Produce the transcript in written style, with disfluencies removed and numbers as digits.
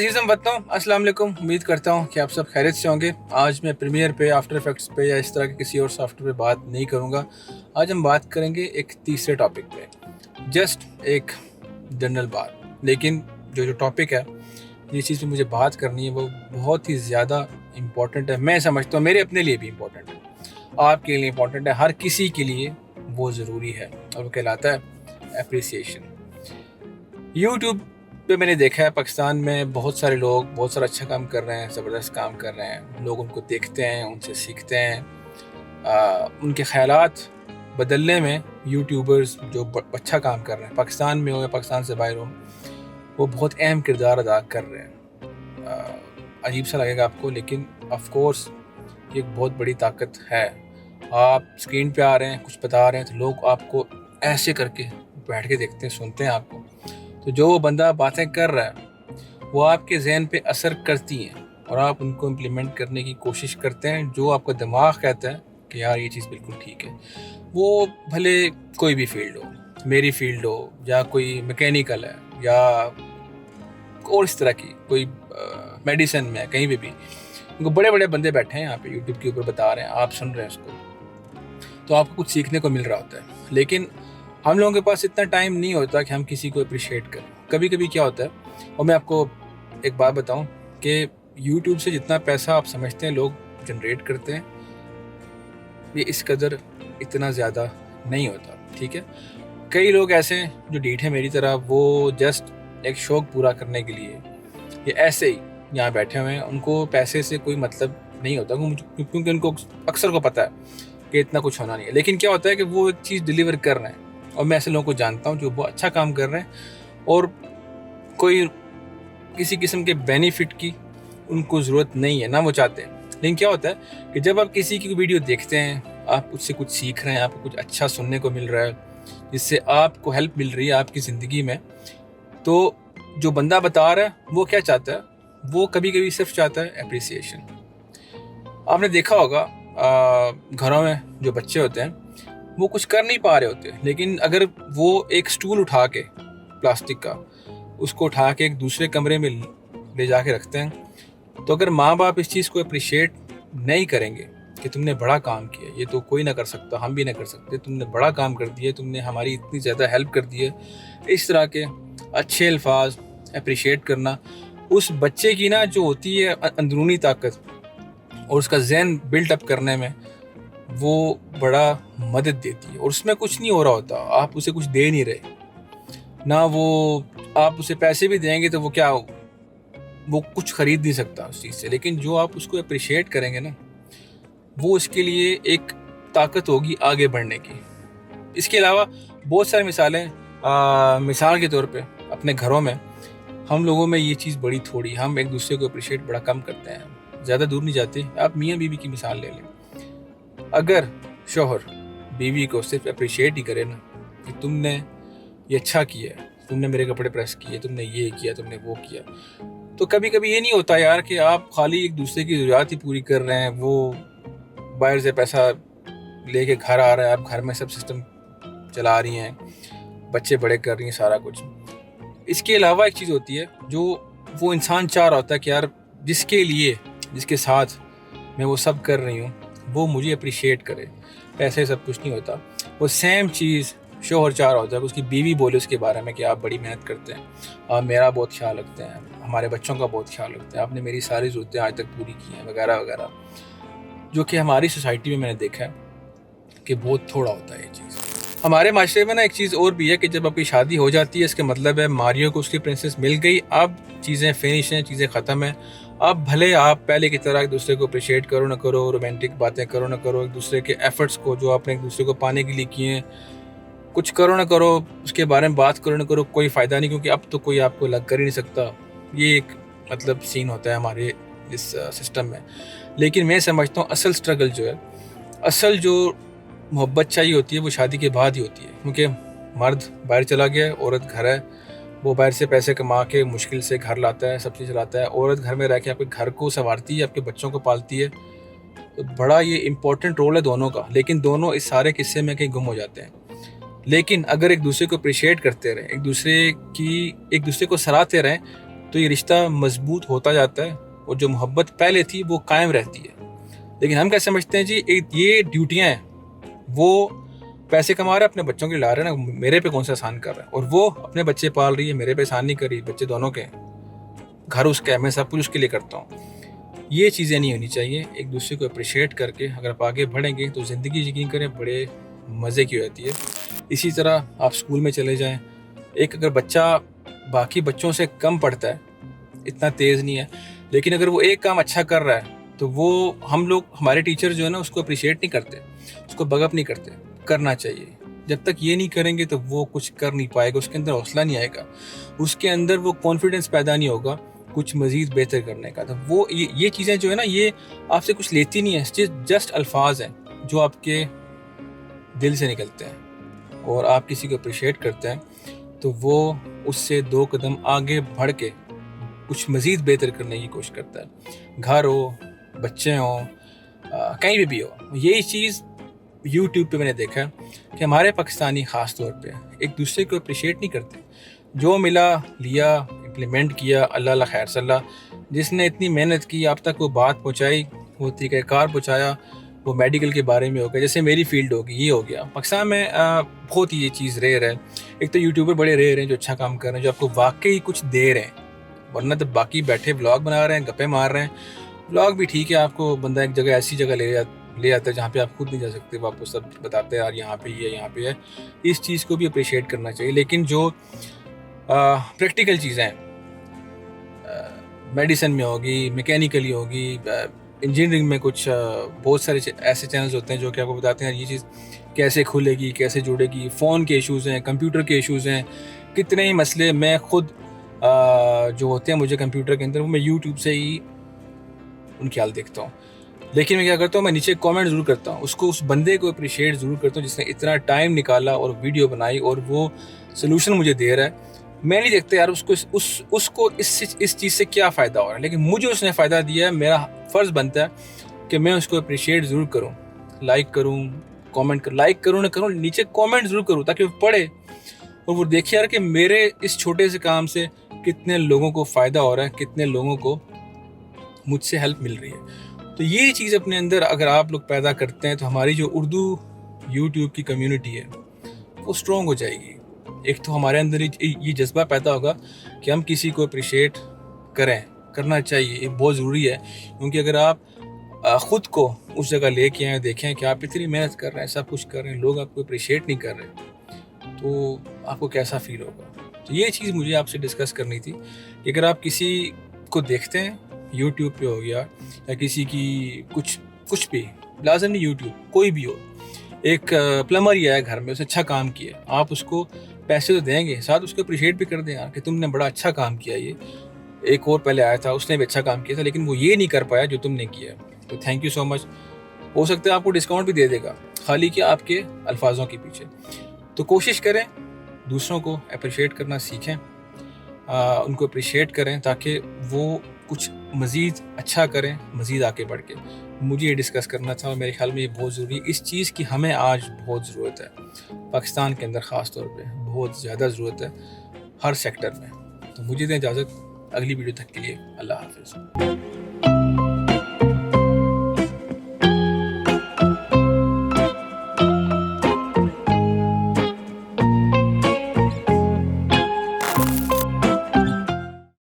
अजीज़ वतनों, अस्सलाम वालेकुम। उम्मीद करता हूँ कि आप सब खैरियत से होंगे। आज मैं प्रीमियर पे, आफ्टर इफेक्ट्स पे या इस तरह के किसी और सॉफ्टवेयर पे बात नहीं करूँगा। आज हम बात करेंगे एक तीसरे टॉपिक पे, जस्ट एक जनरल बात। लेकिन जो टॉपिक है, जिस चीज़ पे मुझे बात करनी है, वो बहुत ही ज़्यादा इम्पोर्टेंट है। मैं समझता हूँ मेरे अपने लिए भी इम्पोर्टेंट है, आपके लिए इम्पोर्टेंट है, हर किसी के लिए वो ज़रूरी है, और वो कहलाता है अप्रिसिएशन। यूट्यूब पे मैंने देखा है पाकिस्तान में बहुत सारे लोग बहुत सारा अच्छा काम कर रहे हैं, ज़बरदस्त काम कर रहे हैं। लोग उनको देखते हैं, उनसे सीखते हैं। उनके ख़यालात बदलने में यूट्यूबर्स जो अच्छा काम कर रहे हैं, पाकिस्तान में हो या पाकिस्तान से बाहर हो, वो बहुत अहम किरदार अदा कर रहे हैं। अजीब सा लगेगा आपको, लेकिन ऑफ कोर्स ये एक बहुत बड़ी ताकत है। आप स्क्रीन पे आ रहे हैं, कुछ बता रहे हैं, तो लोग आपको ऐसे करके बैठ के देखते हैं, सुनते हैं आपको। तो जो वो बंदा बातें कर रहा है वो आपके जहन पे असर करती हैं, और आप उनको इम्प्लीमेंट करने की कोशिश करते हैं। जो आपका दिमाग कहता है कि यार ये चीज़ बिल्कुल ठीक है, वो भले कोई भी फील्ड हो, मेरी फील्ड हो या कोई मैकेनिकल है या और इस तरह की कोई मेडिसिन में, कहीं भी उनको बड़े बड़े बंदे बैठे हैं यहाँ पे यूट्यूब के ऊपर बता रहे हैं, आप सुन रहे हैं उसको, तो आपको कुछ सीखने को मिल रहा होता है। लेकिन हम लोगों के पास इतना टाइम नहीं होता कि हम किसी को अप्रिशिएट करें। कभी कभी क्या होता है, और मैं आपको एक बात बताऊं कि यूट्यूब से जितना पैसा आप समझते हैं लोग जनरेट करते हैं, ये इस कदर इतना ज़्यादा नहीं होता। ठीक है, कई लोग ऐसे हैं जो ढीठ है मेरी तरह, वो जस्ट एक शौक पूरा करने के लिए ये ऐसे ही यहाँ बैठे हुए हैं। उनको पैसे से कोई मतलब नहीं होता, क्योंकि उनको अक्सर को पता है कि इतना कुछ होना नहीं है। लेकिन क्या होता है कि वो एक चीज़ डिलीवर कर रहे हैं, और मैं ऐसे लोगों को जानता हूँ जो बहुत अच्छा काम कर रहे हैं, और कोई किसी किस्म के बेनिफिट की उनको ज़रूरत नहीं है, ना वो चाहते हैं। लेकिन क्या होता है कि जब आप किसी की वीडियो देखते हैं, आप उससे कुछ सीख रहे हैं, आपको कुछ अच्छा सुनने को मिल रहा है, जिससे आपको हेल्प मिल रही है आपकी ज़िंदगी में, तो जो बंदा बता रहा है वो क्या चाहता है, वो कभी कभी सिर्फ चाहता है अप्रिसिएशन। आपने देखा होगा घरों में जो बच्चे होते हैं वो कुछ कर नहीं पा रहे होते, लेकिन अगर वो एक स्टूल उठा के प्लास्टिक का, उसको उठा के एक दूसरे कमरे में ले जाके रखते हैं, तो अगर माँ बाप इस चीज़ को अप्रिशिएट नहीं करेंगे कि तुमने बड़ा काम किया, ये तो कोई ना कर सकता, हम भी ना कर सकते, तुमने बड़ा काम कर दिया, तुमने हमारी इतनी ज़्यादा हेल्प कर दी है, इस तरह के अच्छे अल्फाज अप्रिशिएट करना उस बच्चे की ना जो होती है अंदरूनी ताकत, और उसका जहन बिल्ट अप करने में वो बड़ा मदद देती है। और उसमें कुछ नहीं हो रहा होता, आप उसे कुछ दे नहीं रहे ना, वो आप उसे पैसे भी देंगे तो वो क्या, वो कुछ खरीद नहीं सकता उस चीज़ से। लेकिन जो आप उसको अप्रिशिएट करेंगे ना, वो उसके लिए एक ताकत होगी आगे बढ़ने की। इसके अलावा बहुत सारी मिसालें, मिसाल के तौर पे अपने घरों में हम लोगों में ये चीज़ बड़ी थोड़ी, हम एक दूसरे को अप्रिशिएट बड़ा कम करते हैं। ज़्यादा दूर नहीं जाते, आप मियाँ बीवी की मिसाल ले लें। अगर शौहर बीवी को सिर्फ अप्रिशिएट ही करे ना कि तुमने ये अच्छा किया, तुमने मेरे कपड़े प्रेस किए, तुमने ये किया, तुमने वो किया, तो कभी कभी ये नहीं होता यार कि आप खाली एक दूसरे की ज़रूरत ही पूरी कर रहे हैं, वो बाहर से पैसा लेके घर आ रहा है, आप घर में सब सिस्टम चला रही हैं, बच्चे बड़े कर रही हैं, सारा कुछ। इसके अलावा एक चीज़ होती है जो वो इंसान चाह रहा होता है कि यार जिसके लिए, जिसके साथ मैं वो सब कर रही हूँ, वो मुझे अप्रिशिएट करे। पैसे सब कुछ नहीं होता। वो सेम चीज़ शौहर चाह रहा होता है कि उसकी बीवी बोले उसके बारे में कि आप बड़ी मेहनत करते हैं, आप मेरा बहुत ख्याल रखते हैं, हमारे बच्चों का बहुत ख्याल रखते हैं, आपने मेरी सारी ज़रूरतें आज तक पूरी की हैं, वगैरह वगैरह। जो कि हमारी सोसाइटी में मैंने देखा है कि बहुत थोड़ा होता है ये चीज़। हमारे माशरे में ना एक चीज़ और भी है कि जब आपकी शादी हो जाती है, इसका मतलब है मारियो को उसकी प्रिंसेस मिल गई, अब चीज़ें फिनिश हैं, चीज़ें ख़त्म हैं। अब भले आप पहले की तरह एक दूसरे को अप्रिशिएट करो ना करो, रोमांटिक बातें करो ना करो, एक दूसरे के एफर्ट्स को जो आपने एक दूसरे को पाने के लिए किए हैं, कुछ करो ना करो, उसके बारे में बात करो ना करो, कोई फ़ायदा नहीं, क्योंकि अब तो कोई आपको लग कर ही नहीं सकता। ये एक मतलब सीन होता है हमारे इस सिस्टम में। लेकिन मैं समझता हूँ असल स्ट्रगल जो है, असल जो मोहब्बत चाहिए होती है, वो शादी के बाद ही होती है। क्योंकि मर्द बाहर चला गया, औरत घर है, वो बाहर से पैसे कमा के मुश्किल से घर लाता है, सब चीज़ चलाता है। औरत घर में रह के आपके घर को संवारती है, आपके बच्चों को पालती है। तो बड़ा ये इम्पोर्टेंट रोल है दोनों का, लेकिन दोनों इस सारे किस्से में कहीं गुम हो जाते हैं। लेकिन अगर एक दूसरे को अप्रिशिएट करते रहें, एक दूसरे को सराहते रहें, तो ये रिश्ता मजबूत होता जाता है और जो मोहब्बत पहले थी वो कायम रहती है। लेकिन हम क्या समझते हैं जी, ये ड्यूटियाँ हैं, वो पैसे कमा रहा है, अपने बच्चों के लिए ला रहे हैं ना, मेरे पे कौन सा एहसान कर रहा है, और वो अपने बच्चे पाल रही है, मेरे पे एहसान नहीं कर रही, बच्चे दोनों के, घर उसका है, मैं सब कुछ उसके लिए करता हूँ। ये चीज़ें नहीं होनी चाहिए। एक दूसरे को अप्रिशिएट करके अगर आप आगे बढ़ेंगे तो ज़िंदगी यकीन करें बड़े मज़े की होती है। इसी तरह आप स्कूल में चले जाएं, एक अगर बच्चा बाकी बच्चों से कम पढ़ता है, इतना तेज़ नहीं है, लेकिन अगर वो एक काम अच्छा कर रहा है तो वो हम लोग, हमारे टीचर जो है ना, उसको अप्रिशिएट नहीं करते, उसको बगअप नहीं करते। करना चाहिए। जब तक ये नहीं करेंगे तो वो कुछ कर नहीं पाएगा, उसके अंदर हौसला नहीं आएगा, उसके अंदर वो कॉन्फिडेंस पैदा नहीं होगा कुछ मज़ीद बेहतर करने का। तो वो ये चीज़ें जो है ना, ये आपसे कुछ लेती नहीं है, जस्ट अल्फाज हैं जो आपके दिल से निकलते हैं, और आप किसी को अप्रिशिएट करते हैं तो वो उससे 2 कदम आगे बढ़ के कुछ मज़ीद बेहतर करने की कोशिश करता है। घर हो, बच्चे हों, कहीं भी हो। यही चीज़ यूट्यूब पे मैंने देखा है कि हमारे पाकिस्तानी ख़ास तौर पे एक दूसरे को अप्रिशिएट नहीं करते। जो मिला लिया, इम्प्लीमेंट किया, अल्लाह खैर सल्ला। जिसने इतनी मेहनत की आप तक वो बात पहुँचाई, वो तरीक़ाकार पहुँचाया, वो मेडिकल के बारे में हो गया, जैसे मेरी फील्ड होगी, ये हो गया। पाकिस्तान में बहुत ही ये चीज़ रेयर है। एक तो यूट्यूबर बड़े रेयर हैं जो अच्छा काम कर रहे हैं, जो आपको वाकई कुछ दे रहे हैं, वरना तो बाकी बैठे व्लॉग बना रहे हैं, गप्पे मार रहे हैं। व्लॉग भी ठीक है, आपको बंदा एक जगह ऐसी जगह ले जाता है जहाँ पे आप खुद नहीं जा सकते, वो आपको सब बताते हैं, यार यहाँ पे ये यहाँ पे है। इस चीज़ को भी अप्रिशिएट करना चाहिए। लेकिन जो प्रैक्टिकल चीज़ें हैं, मेडिसिन में होगी, मैकेनिकली होगी, इंजीनियरिंग में कुछ बहुत सारे ऐसे चैनल्स होते हैं जो कि आपको बताते हैं ये चीज़ कैसे खुलेगी, कैसे जुड़ेगी। फ़ोन के इश्यूज़ हैं, कंप्यूटर के इश्यूज़ हैं, कितने ही मसले मैं खुद जो होते हैं मुझे कंप्यूटर के अंदर, वो मैं यूट्यूब से ही उनके हाल देखता हूँ। लेकिन मैं क्या करता हूँ, मैं नीचे कमेंट ज़रूर करता हूँ, उस बंदे को अप्रिशिएट ज़रूर करता हूँ जिसने इतना टाइम निकाला और वीडियो बनाई और वो सलूशन मुझे दे रहा है। मैं नहीं देखता यार उसको इस चीज़ से क्या फ़ायदा हो रहा है, लेकिन मुझे उसने फ़ायदा दिया है, मेरा फ़र्ज़ बनता है कि मैं उसको अप्रिशिएट ज़रूर करूँ, लाइक करूँ, कमेंट कर, लाइक करूँ ना करूँ, नीचे कमेंट ज़रूर करूँ, ताकि वो पढ़े और वो देखे यार कि मेरे इस छोटे से काम से कितने लोगों को फ़ायदा हो रहा है, कितने लोगों को मुझसे हेल्प मिल रही है। तो ये चीज़ अपने अंदर अगर आप लोग पैदा करते हैं तो हमारी जो उर्दू यूट्यूब की कम्युनिटी है वो स्ट्रॉन्ग हो जाएगी। एक तो हमारे अंदर ये जज्बा पैदा होगा कि हम किसी को अप्रिशिएट करना चाहिए, ये बहुत ज़रूरी है। क्योंकि अगर आप ख़ुद को उस जगह लेके आए, देखें कि आप इतनी मेहनत कर रहे हैं, सब कुछ कर रहे हैं, लोग आपको अप्रिशिएट नहीं कर रहे, तो आपको कैसा फील होगा। तो ये चीज़ मुझे आपसे डिस्कस करनी थी कि अगर आप किसी को देखते हैं, यूट्यूब पे हो गया या किसी की कुछ भी, लाज़िम नहीं यूट्यूब, कोई भी हो, एक प्लम्बर ही आया घर में, उसने अच्छा काम किया, आप उसको पैसे तो देंगे, साथ उसको अप्रिशिएट भी कर दें यार कि तुमने बड़ा अच्छा काम किया। ये एक और पहले आया था, उसने भी अच्छा काम किया था, लेकिन वो ये नहीं कर पाया जो तुमने किया। तो थैंक यू सो मच। हो सकता है आपको डिस्काउंट भी दे देगा, खाली कि आपके अल्फाजों के पीछे। तो कोशिश करें दूसरों को अप्रिशिएट करना सीखें, उनको अप्रिशिएट करें ताकि वो कुछ मज़ीद अच्छा करें, मज़ीद आगे बढ़ के। मुझे ये डिस्कस करना था और मेरे ख्याल में ये बहुत ज़रूरी है। इस चीज़ की हमें आज बहुत ज़रूरत है, पाकिस्तान के अंदर ख़ास तौर पे बहुत ज़्यादा ज़रूरत है, हर सेक्टर में। तो मुझे दें इजाज़त, अगली वीडियो तक के लिए अल्लाह हाफ़िज़।